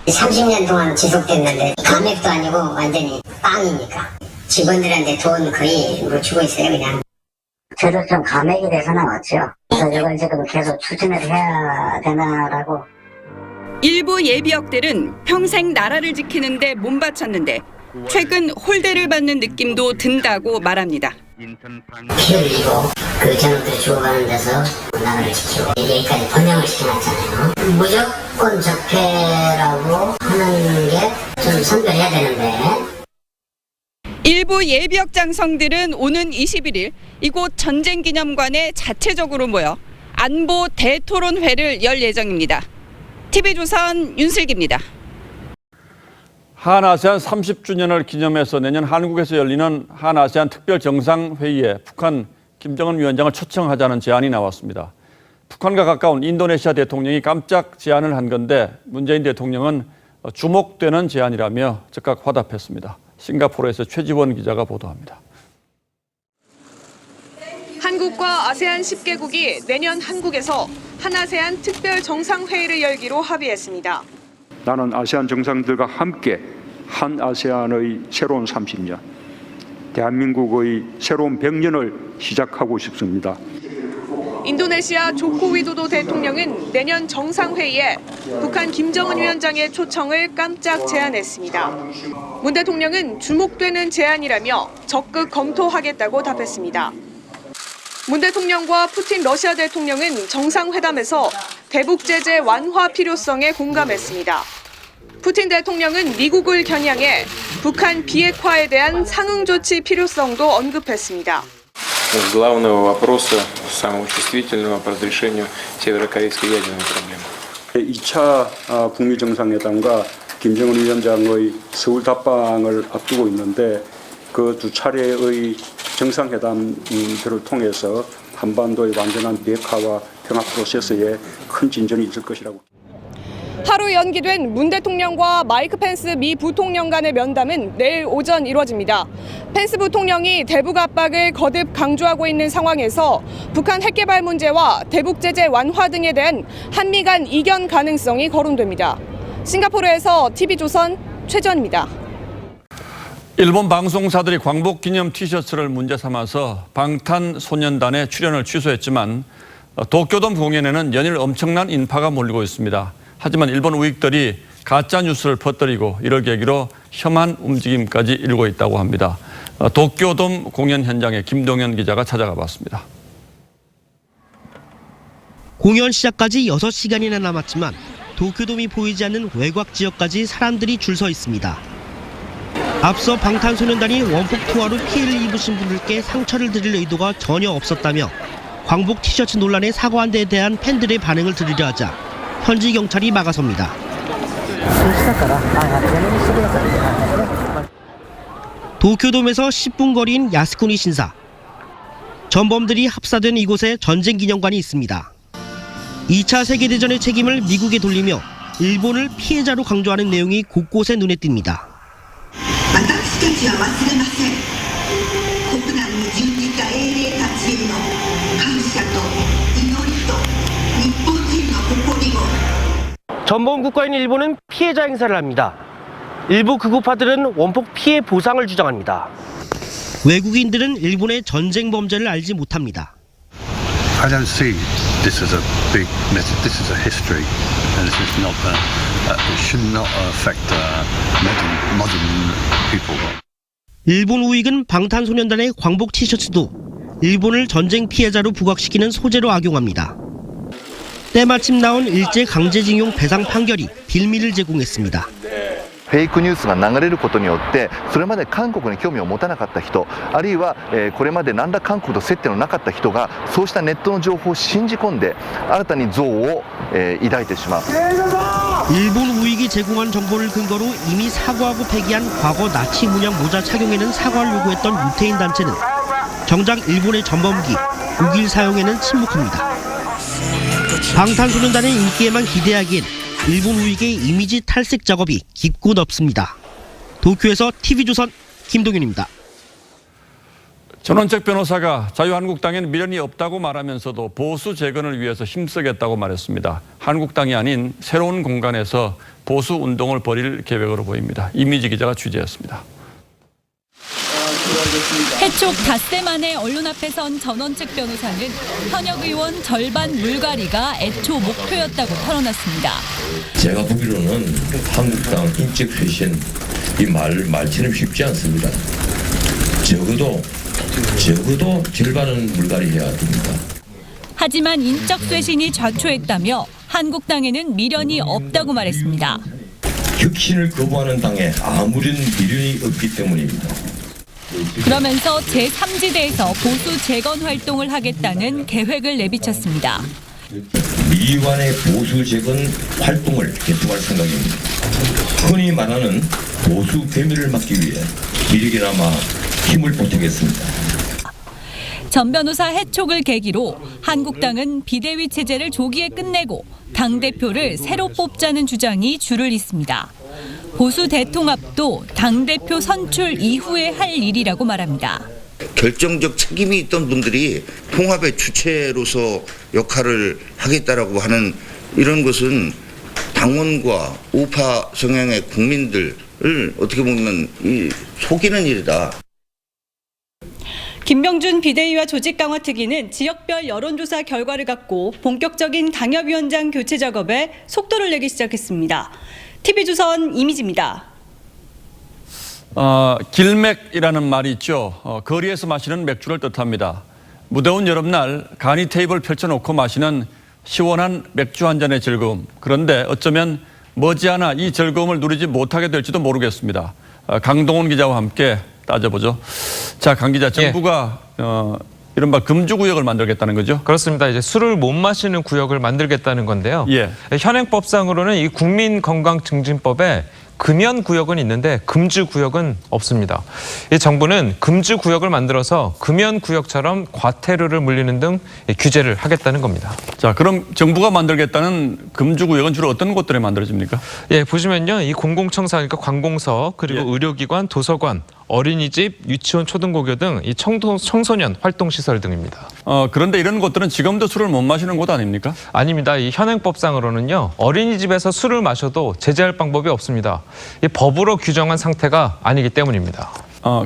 30년 동안 지속됐는데 감액도 아니고 완전히 빵이니까 직원들한테 돈 거의 못 주고 있어요 그냥. 저도 좀 감액이 돼서 나왔죠. 그래서 이걸 지금 계속 추진을 해야 되나라고. 일부 예비역들은 평생 나라를 지키는데 몸바쳤는데 최근 홀대를 받는 느낌도 든다고 말합니다. 피를 흘리고 그 전원들이 죽어가는 데서 나라를 지키고 여기까지 번영을 시켜놨잖아요. 무조건 적폐라고 하는 게 좀 선별해야 되는데. 일부 예비역 장성들은 오는 21일 이곳 전쟁기념관에 자체적으로 모여 안보 대토론회를 열 예정입니다. TV조선 윤슬기입니다. 한아세안 30주년을 기념해서 내년 한국에서 열리는 한아세안 특별정상회의에 북한 김정은 위원장을 초청하자는 제안이 나왔습니다. 북한과 가까운 인도네시아 대통령이 깜짝 제안을 한 건데 문재인 대통령은 주목되는 제안이라며 즉각 화답했습니다. 싱가포르에서 최지원 기자가 보도합니다. 한국 중국과 아세안 10개국이 내년 한국에서 한아세안 특별 정상회의를 열기로 합의했습니다. 나는 아세안 정상들과 함께 한 아세안의 새로운 30년, 대한민국의 새로운 100년을 시작하고 싶습니다. 인도네시아 조코 위도도 대통령은 내년 정상회의에 북한 김정은 위원장의 초청을 깜짝 제안했습니다. 문 대통령은 주목되는 제안이라며 적극 검토하겠다고 답했습니다. 문 대통령과 푸틴 러시아 대통령은 정상회담에서 대북 제재 완화 필요성에 공감했습니다. 푸틴 대통령은 미국을 겨냥해 북한 비핵화에 대한 상응 조치 필요성도 언급했습니다. Главного вопроса, самого чувствительного по разрешению северокорейской ядерной проблемы. 2차 북미 정상회담과 김정은 위원장의 서울 답방을 앞두고 있는데 그 두 차례의 정상회담들을 통해서 한반도의 완전한 비핵화와 평화 프로세스에 큰 진전이 있을 것이라고. 하루 연기된 문 대통령과 마이크 펜스 미 부통령 간의 면담은 내일 오전 이뤄집니다. 펜스 부통령이 대북 압박을 거듭 강조하고 있는 상황에서 북한 핵개발 문제와 대북 제재 완화 등에 대한 한미 간 이견 가능성이 거론됩니다. 싱가포르에서 TV조선 최전입니다. 일본 방송사들이 광복 기념 티셔츠를 문제 삼아서 방탄소년단의 출연을 취소했지만 도쿄돔 공연에는 연일 엄청난 인파가 몰리고 있습니다. 하지만 일본 우익들이 가짜 뉴스를 퍼뜨리고 이를 계기로 혐한 움직임까지 일고 있다고 합니다. 도쿄돔 공연 현장에 김동현 기자가 찾아가 봤습니다. 공연 시작까지 6시간이나 남았지만 도쿄돔이 보이지 않는 외곽 지역까지 사람들이 줄 서 있습니다. 앞서 방탄소년단이 원폭 투하로 피해를 입으신 분들께 상처를 드릴 의도가 전혀 없었다며 광복 티셔츠 논란에 사과한 데에 대한 팬들의 반응을 들으려 하자 현지 경찰이 막아섭니다. 도쿄돔에서 10분 거리인 야스쿠니 신사. 전범들이 합사된 이곳에 전쟁 기념관이 있습니다. 2차 세계대전의 책임을 미국에 돌리며 일본을 피해자로 강조하는 내용이 곳곳에 눈에 띕니다. 전범 국가인 일본은 피해자 행사를 합니다. 일부 극우파들은 원폭 피해 보상을 주장합니다. 외국인들은 일본의 전쟁 범죄를 알지 못합니다. I don't see this as a big message. This is a history, and this is not. It should not affect modern people. 일본 우익은 방탄소년단의 광복 티셔츠도 일본을 전쟁 피해자로 부각시키는 소재로 악용합니다. 때마침 나온 일제 강제징용 배상 판결이 빌미를 제공했습니다. フェイクニュースが流れることによってそれまで韓国に興味を持たなかった人あるいはこれまで何ら韓国と接点のなかった人がそうしたネットの情報を信じ込んで新たに憎悪を抱いてしまう 일본 우익이 제공한 정보를 근거로 이미 사과하고 폐기한 과거 나치 문양 모자 착용에는 사과를 요구했던 유태인 단체는 정작 일본의 전범기 6.1 사용에는 침묵합니다. 방탄소년단의 인기에만 기대하기엔 일본 우익의 이미지 탈색 작업이 깊고 넓습니다. 도쿄에서 TV조선 김동윤입니다. 전원책 변호사가 자유한국당에는 미련이 없다고 말하면서도 보수 재건을 위해서 힘쓰겠다고 말했습니다. 한국당이 아닌 새로운 공간에서 보수 운동을 벌일 계획으로 보입니다. 이미지 기자가 취재했습니다. 해촉 닷새 만에 언론 앞에 선 전원책 변호사는 현역 의원 절반 물갈이가 애초 목표였다고 털어놨습니다. 제가 보기로는 한국당 인적 쇄신 이 말처럼 쉽지 않습니다. 적어도 절반은 물갈이해야 됩니다. 하지만 인적 쇄신이 좌초했다며 한국당에는 미련이 없다고 말했습니다. 혁신을 거부하는 당에 아무런 미련이 없기 때문입니다. 그러면서 제3지대에서 보수 재건 활동을 하겠다는 계획을 내비쳤습니다. 미완의 보수 재건 활동을 계속할 생각입니다. 흔히 말하는 보수 괴멸을 막기 위해 이력이나마 힘을 보태겠습니다. 전 변호사 해촉을 계기로 한국당은 비대위 체제를 조기에 끝내고 당대표를 새로 뽑자는 주장이 줄을 잇습니다. 보수 대통합도 당대표 선출 이후에 할 일이라고 말합니다. 결정적 책임이 있던 분들이 통합의 주체로서 역할을 하겠다라고 하는 이런 것은 당원과 우파 성향의 국민들을 어떻게 보면 속이는 일이다. 김병준 비대위와 조직강화특위는 지역별 여론조사 결과를 갖고 본격적인 당협위원장 교체 작업에 속도를 내기 시작했습니다. TV조선 이미지입니다. 길맥이라는 말이 있죠. 거리에서 마시는 맥주를 뜻합니다. 무더운 여름날 간이 테이블 펼쳐놓고 마시는 시원한 맥주 한 잔의 즐거움. 그런데 어쩌면 머지않아 이 즐거움을 누리지 못하게 될지도 모르겠습니다. 강동원 기자와 함께 따져보죠. 자, 강 기자, 정부가 이른바 금주구역을 만들겠다는 거죠? 그렇습니다. 이제 술을 못 마시는 구역을 만들겠다는 건데요. 예. 현행법상으로는 이 국민건강증진법에 금연구역은 있는데 금주구역은 없습니다. 이 정부는 금주구역을 만들어서 금연구역처럼 과태료를 물리는 등 규제를 하겠다는 겁니다. 자, 그럼 정부가 만들겠다는 금주구역은 주로 어떤 곳들에 만들어집니까? 예, 보시면요. 이 공공청사, 그러니까 관공서, 그리고 의료기관, 도서관, 어린이집, 유치원, 초등고교 등 이 청소년 활동시설 등입니다. 그런데 이런 곳들은 지금도 술을 못 마시는 곳 아닙니까? 아닙니다. 이 현행법상으로는요. 어린이집에서 술을 마셔도 제재할 방법이 없습니다. 이 법으로 규정한 상태가 아니기 때문입니다.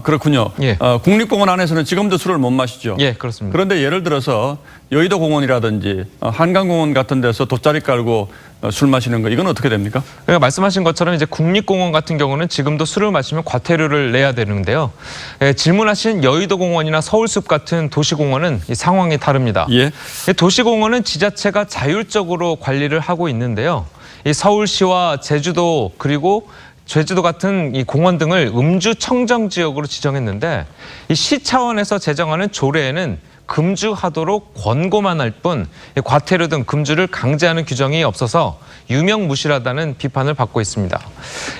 그렇군요. 예. 국립공원 안에서는 지금도 술을 못 마시죠? 예, 그렇습니다. 그런데 예를 들어서 여의도 공원이라든지 한강공원 같은 데서 돗자리 깔고 술 마시는 거 이건 어떻게 됩니까? 그러니까 말씀하신 것처럼 이제 국립공원 같은 경우는 지금도 술을 마시면 과태료를 내야 되는데요. 질문하신 여의도 공원이나 서울숲 같은 도시공원은 이 상황이 다릅니다. 예. 도시공원은 지자체가 자율적으로 관리를 하고 있는데요. 이 서울시와 제주도 그리고 제주도 같은 이 공원 등을 음주 청정 지역으로 지정했는데 이 시 차원에서 제정하는 조례에는 금주하도록 권고만 할 뿐 과태료 등 금주를 강제하는 규정이 없어서 유명무실하다는 비판을 받고 있습니다.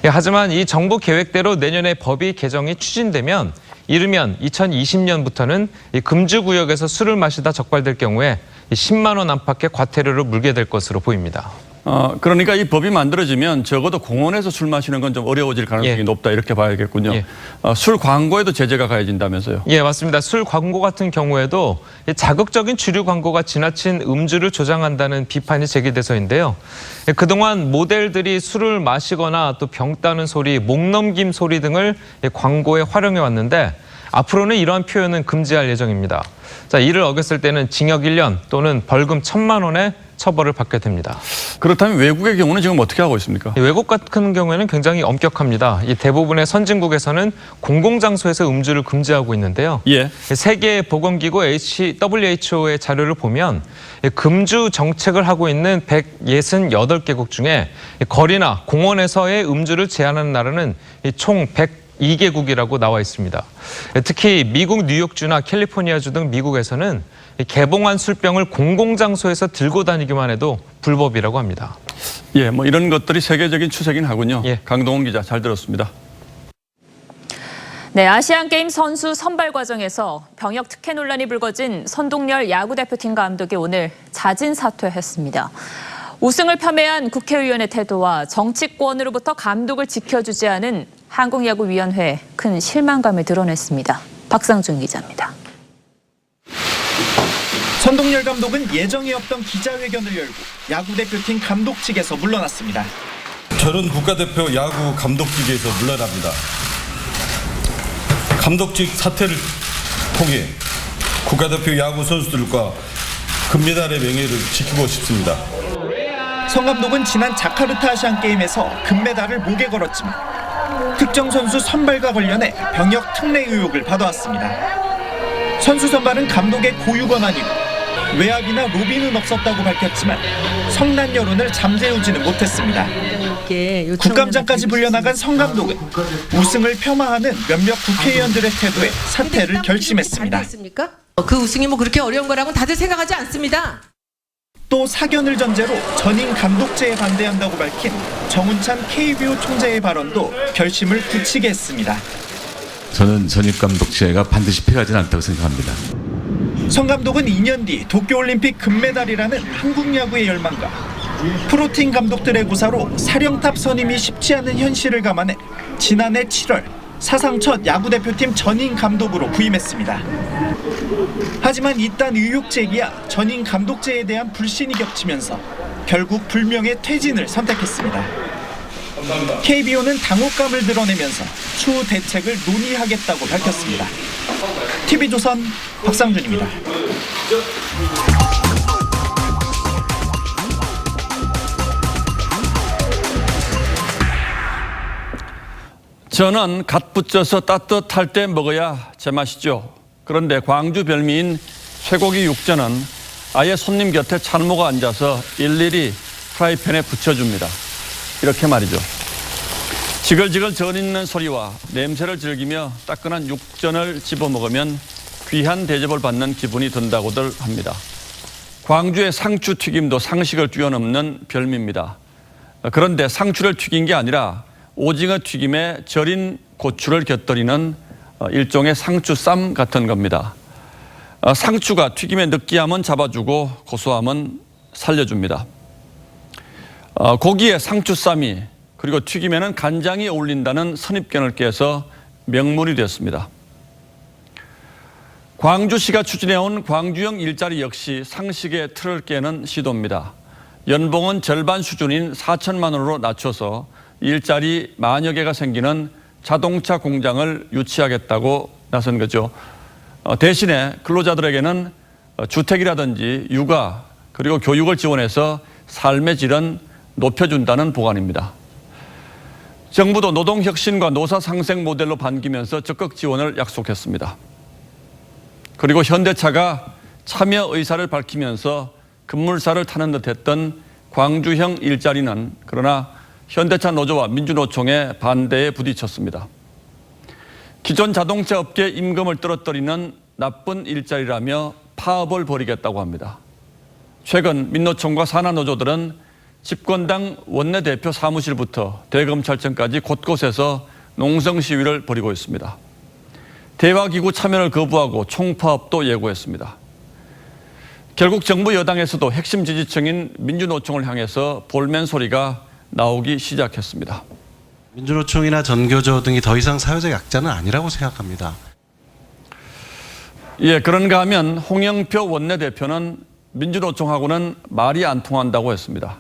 하지만 이 정부 계획대로 내년에 법이 개정이 추진되면 이르면 2020년부터는 이 금주구역에서 술을 마시다 적발될 경우에 10만 원 안팎의 과태료를 물게 될 것으로 보입니다. 그러니까 이 법이 만들어지면 적어도 공원에서 술 마시는 건 좀 어려워질 가능성이 높다 이렇게 봐야겠군요. 예. 술 광고에도 제재가 가해진다면서요? 예, 맞습니다. 술 광고 같은 경우에도 자극적인 주류 광고가 지나친 음주를 조장한다는 비판이 제기돼서인데요. 그동안 모델들이 술을 마시거나 또 병 따는 소리, 목 넘김 소리 등을 광고에 활용해 왔는데 앞으로는 이러한 표현은 금지할 예정입니다. 자, 이를 어겼을 때는 징역 1년 또는 벌금 1,000만 원의 처벌을 받게 됩니다. 그렇다면 외국의 경우는 지금 어떻게 하고 있습니까? 외국 같은 경우에는 굉장히 엄격합니다. 이 대부분의 선진국에서는 공공장소에서 음주를 금지하고 있는데요. 예. 세계보건기구 WHO의 자료를 보면 금주 정책을 하고 있는 168개국 중에 거리나 공원에서의 음주를 제한하는 나라는 총 102개국이라고 나와 있습니다. 특히 미국 뉴욕주나 캘리포니아주 등 미국에서는 개봉한 술병을 공공장소에서 들고 다니기만 해도 불법이라고 합니다. 예, 뭐 이런 것들이 세계적인 추세긴 하군요. 예. 강동원 기자 잘 들었습니다. 네, 아시안게임 선수 선발 과정에서 병역 특혜 논란이 불거진 선동열 야구대표팀 감독이 오늘 자진 사퇴했습니다. 우승을 폄훼한 국회의원의 태도와 정치권으로부터 감독을 지켜주지 않은 한국야구위원회에 큰 실망감을 드러냈습니다. 박상준 기자입니다. 선동열 감독은 예정이 없던 기자회견을 열고 야구대표팀 감독 측에서 물러났습니다. 저는 국가대표 야구 감독직에서 물러납니다. 감독직 사퇴를 통해 국가대표 야구 선수들과 금메달의 명예를 지키고 싶습니다. 성 감독은 지난 자카르타 아시안게임에서 금메달을 목에 걸었지만 특정 선수 선발과 관련해 병역 특례 의혹을 받아왔습니다. 선수 선발은 감독의 고유 권한이고 외압이나 로비는 없었다고 밝혔지만 성난 여론을 잠재우지는 못했습니다. 국감장까지 불려나간 성 감독은 우승을 폄하하는 몇몇 국회의원들의 태도에 사퇴를 결심했습니다. 그 우승이 뭐 그렇게 어려운 거라고는 다들 생각하지 않습니다. 또 사견을 전제로 전임 감독제에 반대한다고 밝힌 정운찬 KBO 총재의 발언도 결심을 굳히게 했습니다. 저는 전임 감독제가 반드시 필요하지는 않다고 생각합니다. 성 감독은 2년 뒤 도쿄올림픽 금메달이라는 한국 야구의 열망과 프로팀 감독들의 고사로 사령탑 선임이 쉽지 않은 현실을 감안해 지난해 7월 사상 첫 야구대표팀 전임 감독으로 부임했습니다. 하지만 이딴 의혹 제기야 전임 감독제에 대한 불신이 겹치면서 결국 불명예 퇴진을 선택했습니다. KBO는 당혹감을 드러내면서 추후 대책을 논의하겠다고 밝혔습니다. TV조선 박상준입니다. 저는 갓 붙여서 따뜻할 때 먹어야 제맛이죠. 그런데 광주 별미인 쇠고기 육전은 아예 손님 곁에 찬모가 앉아서 일일이 프라이팬에 붙여줍니다. 이렇게 말이죠. 지글지글 전 있는 소리와 냄새를 즐기며 따끈한 육전을 집어먹으면 귀한 대접을 받는 기분이 든다고들 합니다. 광주의 상추 튀김도 상식을 뛰어넘는 별미입니다. 그런데 상추를 튀긴 게 아니라 오징어 튀김에 절인 고추를 곁들이는 일종의 상추쌈 같은 겁니다. 상추가 튀김의 느끼함은 잡아주고 고소함은 살려줍니다. 고기에 상추쌈이 그리고 튀김에는 간장이 어울린다는 선입견을 깨서 명물이 됐습니다. 광주시가 추진해온 광주형 일자리 역시 상식의 틀을 깨는 시도입니다. 연봉은 절반 수준인 4천만 원으로 낮춰서 일자리 만여 개가 생기는 자동차 공장을 유치하겠다고 나선 거죠. 대신에 근로자들에게는 주택이라든지 육아 그리고 교육을 지원해서 삶의 질은 높여준다는 보관입니다. 정부도 노동혁신과 노사상생 모델로 반기면서 적극 지원을 약속했습니다. 그리고 현대차가 참여 의사를 밝히면서 급물살을 타는 듯했던 광주형 일자리는 그러나 현대차 노조와 민주노총의 반대에 부딪혔습니다. 기존 자동차 업계 임금을 떨어뜨리는 나쁜 일자리라며 파업을 벌이겠다고 합니다. 최근 민노총과 산하노조들은 집권당 원내대표 사무실부터 대검찰청까지 곳곳에서 농성 시위를 벌이고 있습니다. 대화기구 참여를 거부하고 총파업도 예고했습니다. 결국 정부 여당에서도 핵심 지지층인 민주노총을 향해서 볼멘 소리가 나오기 시작했습니다. 민주노총이나 전교조 등이 더 이상 사회적 약자는 아니라고 생각합니다. 예, 그런가 하면 홍영표 원내대표는 민주노총하고는 말이 안 통한다고 했습니다.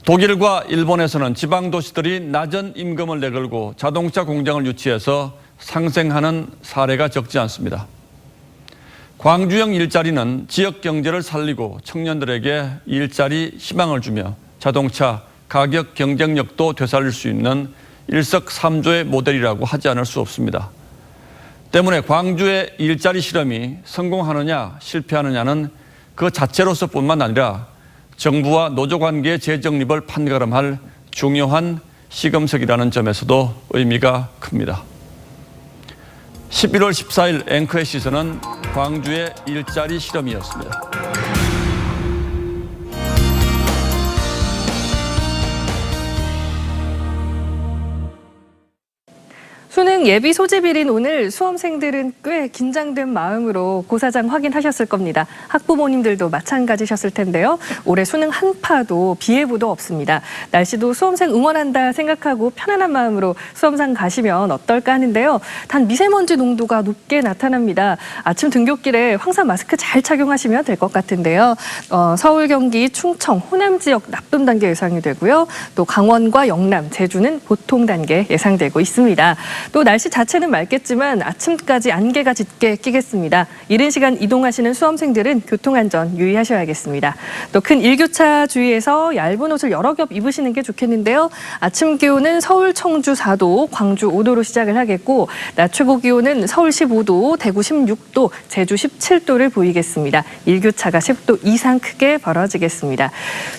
독일과 일본에서는 지방도시들이 낮은 임금을 내걸고 자동차 공장을 유치해서 상생하는 사례가 적지 않습니다. 광주형 일자리는 지역 경제를 살리고 청년들에게 일자리 희망을 주며 자동차 가격 경쟁력도 되살릴 수 있는 일석삼조의 모델이라고 하지 않을 수 없습니다. 때문에 광주의 일자리 실험이 성공하느냐 실패하느냐는 그 자체로서뿐만 아니라 정부와 노조 관계의 재정립을 판가름할 중요한 시금석이라는 점에서도 의미가 큽니다. 11월 14일 앵커의 시선은 광주의 일자리 실험이었습니다. 수능 예비 소집일인 오늘 수험생들은 꽤 긴장된 마음으로 고사장 확인하셨을 겁니다. 학부모님들도 마찬가지셨을 텐데요. 올해 수능 한파도 비 예보도 없습니다. 날씨도 수험생 응원한다 생각하고 편안한 마음으로 수험장 가시면 어떨까 하는데요. 단 미세먼지 농도가 높게 나타납니다. 아침 등굣길에 황사 마스크 잘 착용하시면 될 것 같은데요. 서울, 경기, 충청, 호남 지역 나쁨 단계 예상이 되고요. 또 강원과 영남, 제주는 보통 단계 예상되고 있습니다. 또 날씨 자체는 맑겠지만 아침까지 안개가 짙게 끼겠습니다. 이른 시간 이동하시는 수험생들은 교통안전 유의하셔야겠습니다. 또 큰 일교차 주의해서 얇은 옷을 여러 겹 입으시는 게 좋겠는데요. 아침 기온은 서울, 청주 4도, 광주 5도로 시작을 하겠고 낮 최고 기온은 서울 15도, 대구 16도, 제주 17도를 보이겠습니다. 일교차가 10도 이상 크게 벌어지겠습니다.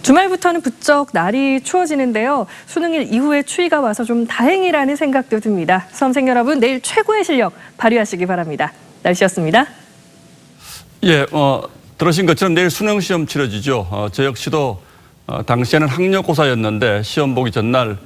주말부터는 부쩍 날이 추워지는데요. 수능일 이후에 추위가 와서 좀 다행이라는 생각도 듭니다. 수험생 여러분, 내일 최고의 실력 발휘하시기 바랍니다. 날씨였습니다. 예, 들으신 것처럼 내일 수능 시험 치러지죠. 저 역시도 당시에는 학력고사였는데 시험 보기 전날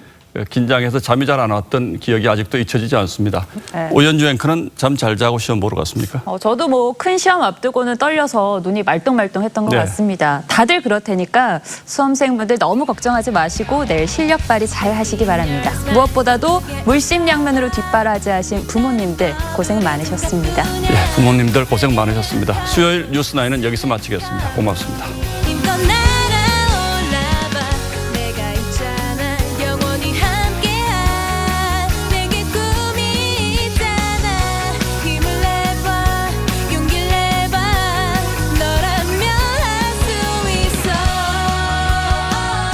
긴장해서 잠이 잘 안 왔던 기억이 아직도 잊혀지지 않습니다. 네. 오연주 앵커는 잠 잘 자고 시험 보러 갔습니까? 저도 뭐 큰 시험 앞두고는 떨려서 눈이 말똥말똥했던 것 네. 같습니다. 다들 그렇다니까 수험생분들 너무 걱정하지 마시고 내일 실력 발휘 잘 하시기 바랍니다. 무엇보다도 물심양면으로 뒷바라지 하신 부모님들 고생 많으셨습니다. 부모님들 고생 많으셨습니다. 수요일 뉴스9은 여기서 마치겠습니다. 고맙습니다.